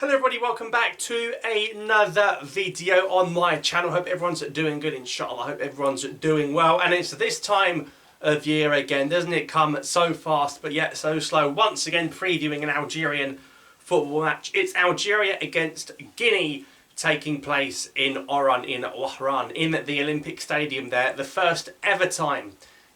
Hello everybody, welcome back to another video on my channel. Hope everyone's doing good, inshallah. Hope everyone's doing well. And it's this time of year again, doesn't it come so fast but yet so slow. Once again previewing an Algerian football match. It's Algeria against Guinea taking place in Oran, in the Olympic Stadium there. The first ever time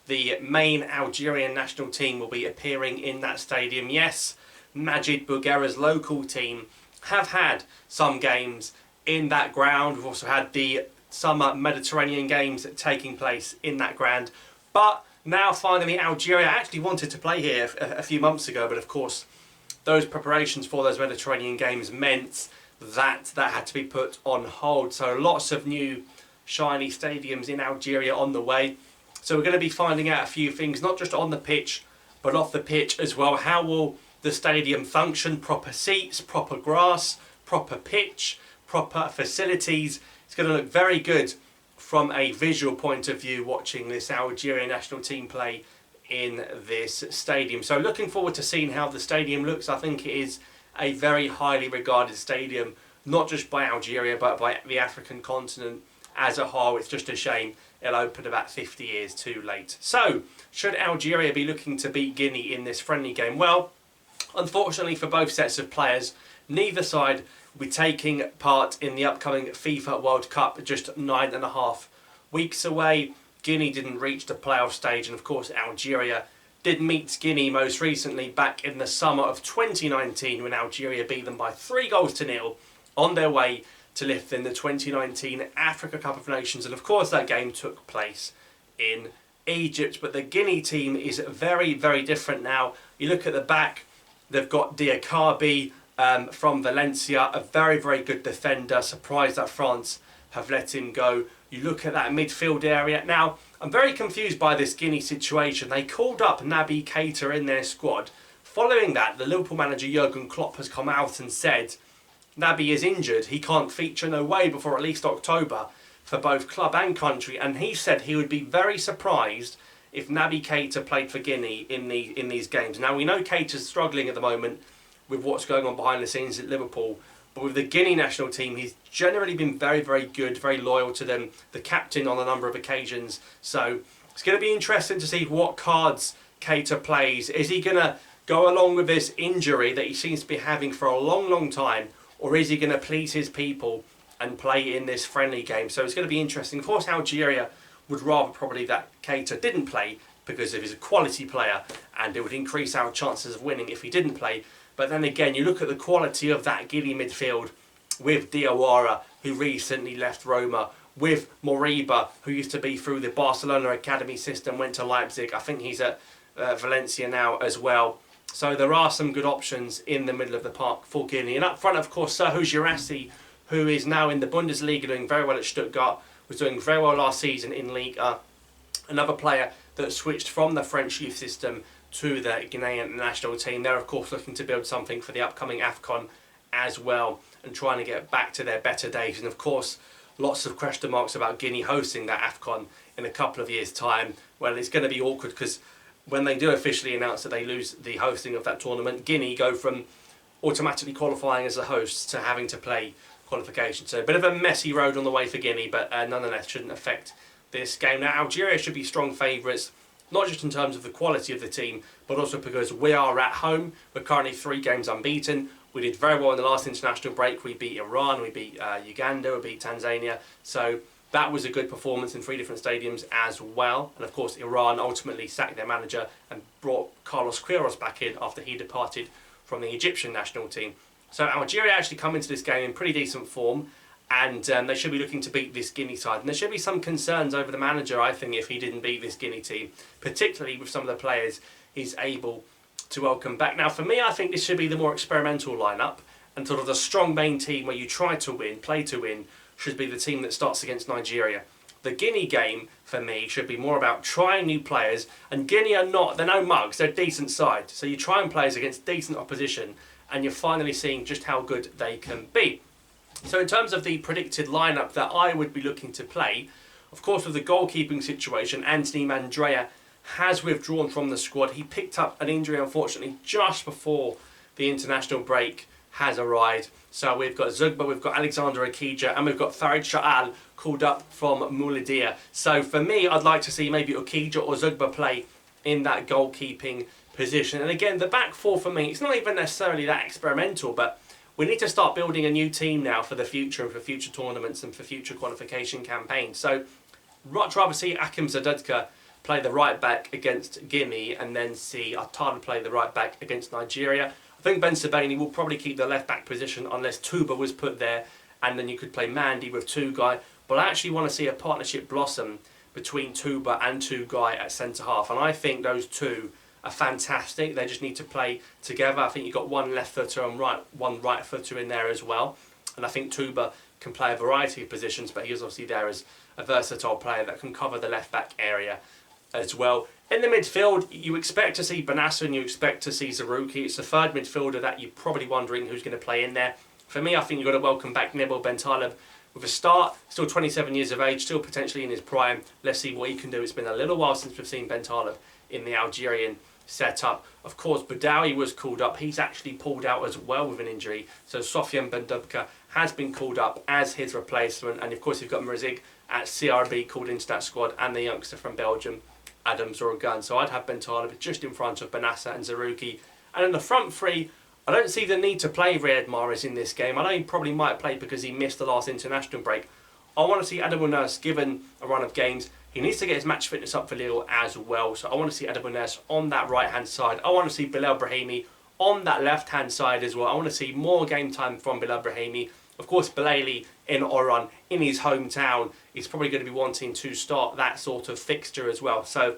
the main Algerian national team will be appearing in that stadium. Yes, Majid Bouguera's local team have had some games in that ground. We've also had the Summer Mediterranean Games taking place in that ground. But now finally Algeria actually wanted to play here a few months ago, but of course those preparations for those Mediterranean Games meant that had to be put on hold. So lots of new shiny stadiums in Algeria on the way. So we're going to be finding out a few things, not just on the pitch, but off the pitch as well. How will the stadium function? Proper seats, proper grass, proper pitch, proper facilities. It's going to look very good from a visual point of view watching this Algerian national team play in this stadium. So looking forward to seeing how the stadium looks. I think it is a very highly regarded stadium, not just by Algeria but by the African continent as a whole. It's just a shame it'll open about 50 years too late. So should Algeria be looking to beat Guinea in this friendly game? Well, unfortunately for both sets of players, neither side will be taking part in the upcoming FIFA World Cup just 9.5 weeks away. Guinea didn't reach the playoff stage, and of course Algeria did meet Guinea most recently back in the summer of 2019 when Algeria beat them by 3-0 on their way to lifting the 2019 Africa Cup of Nations. And of course that game took place in Egypt. But the Guinea team is very, very different now. You look at the back, they've got Diakabi from Valencia, a very, very good defender. Surprised that France have let him go. You look at that midfield area. Now, I'm very confused by this Guinea situation. They called up Naby Keita in their squad. Following that, the Liverpool manager Jurgen Klopp has come out and said Naby is injured. He can't feature no way before at least October for both club and country. And he said he would be very surprised if Naby Keita played for Guinea in these games. Now, we know Keita's struggling at the moment with what's going on behind the scenes at Liverpool, but with the Guinea national team, he's generally been very, very good, very loyal to them, the captain on a number of occasions. So it's going to be interesting to see what cards Keita plays. Is he going to go along with this injury that he seems to be having for a long, long time, or is he going to please his people and play in this friendly game? So it's going to be interesting. Of course, Algeria would rather probably that Keita didn't play because of his quality player, and it would increase our chances of winning if he didn't play. But then again, you look at the quality of that Guinea midfield with Diawara, who recently left Roma, with Moriba, who used to be through the Barcelona academy system, went to Leipzig. I think he's at Valencia now as well. So there are some good options in the middle of the park for Guinea. And up front, of course, Serhou Guirassy, who is now in the Bundesliga doing very well at Stuttgart, was doing very well last season in Liga. Another player that switched from the French youth system to the Ghanaian national team. They're of course looking to build something for the upcoming AFCON as well and trying to get back to their better days. And of course lots of question marks about Guinea hosting that AFCON in a couple of years' time. Well, it's going to be awkward because when they do officially announce that they lose the hosting of that tournament, Guinea go from automatically qualifying as a host to having to play qualification. So a bit of a messy road on the way for Guinea, but nonetheless shouldn't affect this game. Now Algeria should be strong favourites, not just in terms of the quality of the team, but also because we are at home. We're currently 3 games unbeaten. We did very well in the last international break. We beat Iran, we beat Uganda, we beat Tanzania. So that was a good performance in 3 different stadiums as well. And of course Iran ultimately sacked their manager and brought Carlos Queiroz back in after he departed from the Egyptian national team. So Algeria actually come into this game in pretty decent form, and they should be looking to beat this Guinea side. And there should be some concerns over the manager, I think, if he didn't beat this Guinea team, particularly with some of the players he's able to welcome back. Now, for me, I think this should be the more experimental lineup, and sort of the strong main team where you try to win, play to win, should be the team that starts against Nigeria. The Guinea game, for me, should be more about trying new players, and Guinea are not, they're no mugs, they're a decent side. So you try and play against decent opposition, and you're finally seeing just how good they can be. So in terms of the predicted lineup that I would be looking to play, of course with the goalkeeping situation, Anthony Mandrea has withdrawn from the squad. He picked up an injury unfortunately just before the international break has arrived. So we've got Zugba, we've got Alexander Akija, and we've got Farid Sha'al called up from Mouladia. So for me, I'd like to see maybe Akija or Zugba play in that goalkeeping position. And again, the back four for me, it's not even necessarily that experimental, but we need to start building a new team now for the future and for future tournaments and for future qualification campaigns. So I'd rather see Akim Zadudka play the right back against Guinea and then see Atada play the right back against Nigeria. I think Ben Sebaini will probably keep the left back position unless Tuba was put there, and then you could play Mandy with Tugai. But I actually want to see a partnership blossom between Tuba and Tugai at centre half, and I think those two are fantastic. They just need to play together. I think you've got one left footer and one right footer in there as well, and I think Tuba can play a variety of positions, but he's obviously there as a versatile player that can cover the left back area as well. In the midfield, you expect to see Banassa and you expect to see Zarouki. It's the third midfielder that you're probably wondering who's going to play in there. For me, I think you've got to welcome back Nibil Bentaleb with a start. Still 27 years of age, still potentially in his prime. Let's see what he can do. It's been a little while since we've seen Bentaleb in the Algerian setup. Of course, Badawi was called up. He's actually pulled out as well with an injury. So Sofian Bendubka has been called up as his replacement. And of course, you've got Mrazig at CRB called into that squad, and the youngster from Belgium, Adams or a gun. So I'd have Bentaleb just in front of Banassa and Zarouki. And in the front three, I don't see the need to play Riyad Mahrez in this game. I know he probably might play because he missed the last international break. I want to see Adam Ounas given a run of games. He needs to get his match fitness up for Lille as well. So I want to see Adam Ounas on that right-hand side. I want to see Bilal Brahimi on that left-hand side as well. I want to see more game time from Bilal Brahimi. Of course, Bilali in Oran, in his hometown, is probably going to be wanting to start that sort of fixture as well. So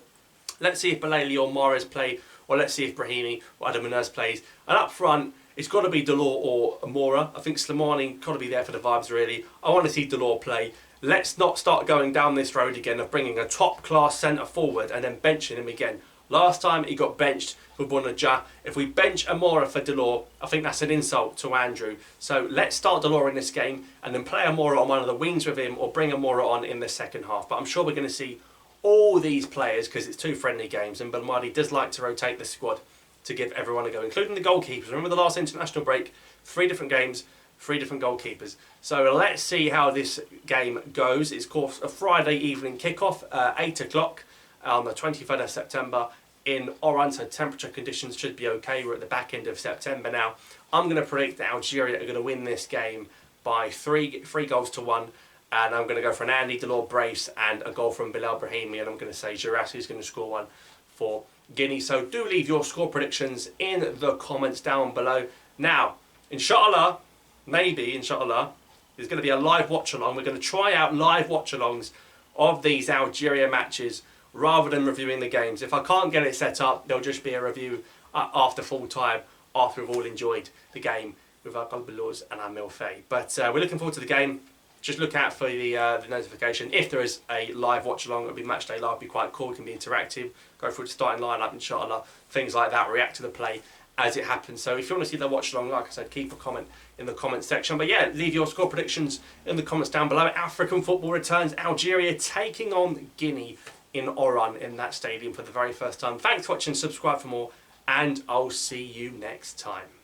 let's see if Bilali or Mahrez play, or let's see if Brahimi or Adam Ounas plays. And up front, it's got to be Delors or Amora. I think Slimani got to be there for the vibes, really. I want to see Delors play. Let's not start going down this road again of bringing a top-class centre forward and then benching him again. Last time he got benched for Bonaja. If we bench Amora for Delors, I think that's an insult to Andrew. So let's start Delors in this game and then play Amora on one of the wings with him, or bring Amora on in the second half. But I'm sure we're going to see all these players because it's two friendly games, and Belmadi does like to rotate the squad to give everyone a go, including the goalkeepers. Remember the last international break, 3 different games, 3 different goalkeepers. So let's see how this game goes. It's of course a Friday evening kickoff, 8 o'clock on the 23rd of September in Oran, so temperature conditions should be okay. We're at the back end of September now. I'm going to predict that Algeria are going to win this game by 3 goals to 1, and I'm going to go for an Andy Delors brace and a goal from Bilal Brahimi, and I'm going to say Girassi is going to score one for Guinea. So do leave your score predictions in the comments down below. Now, inshallah, inshallah, there's going to be a live watch-along. We're going to try out live watch-alongs of these Algeria matches rather than reviewing the games. If I can't get it set up, there'll just be a review after full time, after we've all enjoyed the game with our Qalbilous and our Milfay. But we're looking forward to the game. Just look out for the notification. If there is a live watch-along, it'll be Match Day Live. It'll be quite cool. It can be interactive. Go through the starting lineup, inshallah. Things like that. React to the play as it happens. So if you want to see the watch-along, like I said, keep a comment in the comments section. But yeah, leave your score predictions in the comments down below. African football returns. Algeria taking on Guinea in Oran in that stadium for the very first time. Thanks for watching. Subscribe for more, and I'll see you next time.